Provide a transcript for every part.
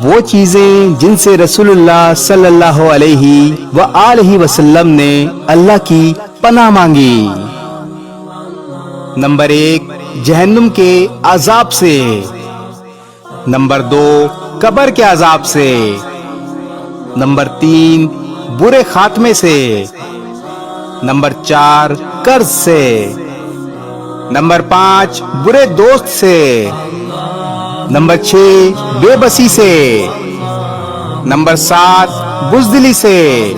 وہ چیزیں جن سے رسول اللہ صلی اللہ علیہ وآلہ وسلم نے اللہ کی پناہ مانگی۔ نمبر 1، جہنم کے عذاب سے۔ نمبر 2، قبر کے عذاب سے۔ نمبر 3، برے خاتمے سے۔ نمبر 4، قرض سے۔ نمبر 5، برے دوست سے۔ نمبر 6، بے بسی سے۔ نمبر 7، بزدلی سے۔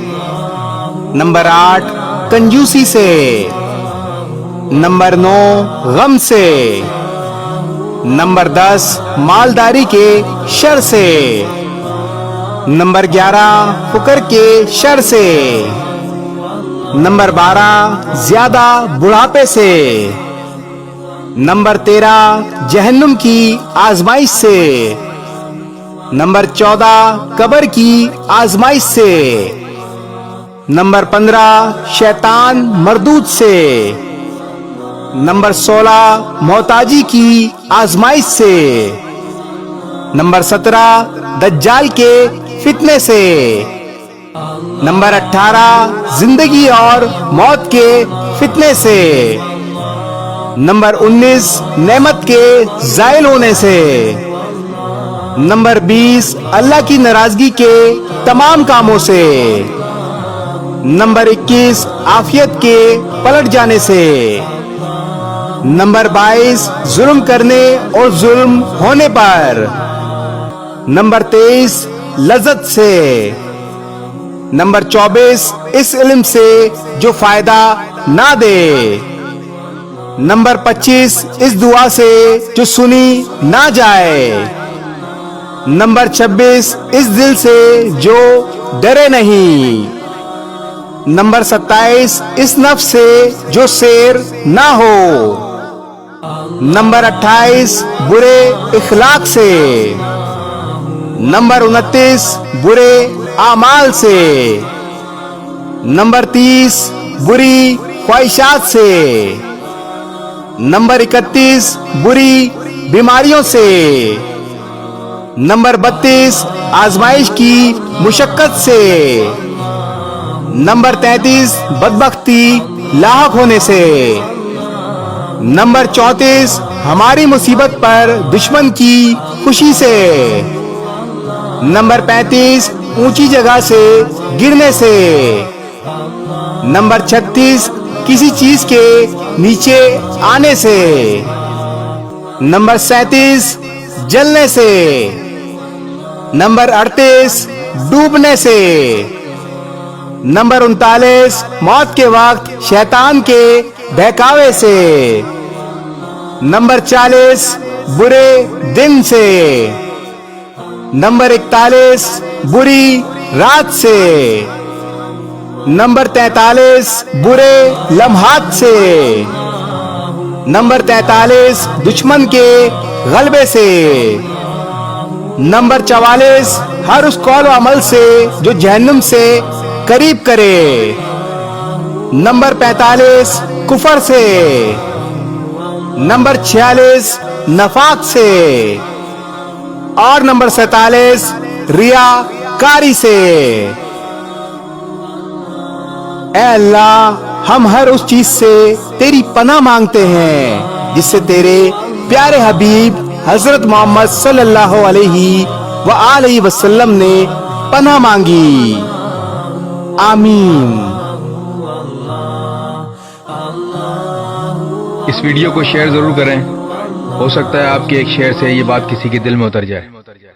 نمبر 8، کنجوسی سے۔ نمبر 9، غم سے۔ نمبر 10، مالداری کے شر سے۔ نمبر 11، فقر کے شر سے۔ نمبر 12، زیادہ بڑھاپے سے۔ نمبر 13، جہنم کی آزمائش سے۔ نمبر 14، قبر کی آزمائش سے۔ نمبر 15، شیطان مردود سے۔ نمبر 16، محتاجی کی آزمائش سے۔ نمبر 17، دجال کے فتنے سے۔ نمبر 18، زندگی اور موت کے فتنے سے۔ نمبر 19، نعمت کے زائل ہونے سے۔ نمبر 20، اللہ کی ناراضگی کے تمام کاموں سے۔ نمبر 21، عافیت کے پلٹ جانے سے۔ نمبر 22، ظلم کرنے اور ظلم ہونے پر۔ نمبر 23، لذت سے۔ نمبر 24، اس علم سے جو فائدہ نہ دے۔ نمبر 25، اس دعا سے جو سنی نہ جائے۔ نمبر 26، اس دل سے جو ڈرے نہیں۔ نمبر 27، اس نفس سے جو سیر نہ ہو۔ نمبر 28، برے اخلاق سے۔ نمبر 29، برے اعمال سے۔ نمبر 30، بری خواہشات سے۔ نمبر 31، بری بیماریوں سے۔ نمبر 32، آزمائش کی مشقت سے۔ نمبر 33، بدبختی لاحق ہونے سے۔ نمبر 34، ہماری مصیبت پر دشمن کی خوشی سے۔ نمبر 35، اونچی جگہ سے گرنے سے۔ نمبر 36، کسی چیز کے نیچے آنے سے۔ نمبر 37، جلنے سے۔ نمبر 38، ڈوبنے سے۔ نمبر 39، موت کے وقت شیطان کے بہکاوے سے۔ نمبر 40، برے دن سے۔ نمبر 41، بری رات سے۔ نمبر 43، برے لمحات سے۔ نمبر 43، دشمن کے غلبے سے۔ نمبر 44، ہر اس قول و عمل سے جو جہنم سے قریب کرے۔ نمبر 45، کفر سے۔ نمبر 46، نفاق سے۔ اور نمبر 47، ریاکاری سے۔ اے اللہ، ہم ہر اس چیز سے تیری پناہ مانگتے ہیں جس سے تیرے پیارے حبیب حضرت محمد صلی اللہ علیہ وآلہ وسلم نے پناہ مانگی۔ آمین۔ اس ویڈیو کو شیئر ضرور کریں، ہو سکتا ہے آپ کے ایک شیئر سے یہ بات کسی کے دل میں اتر جائے۔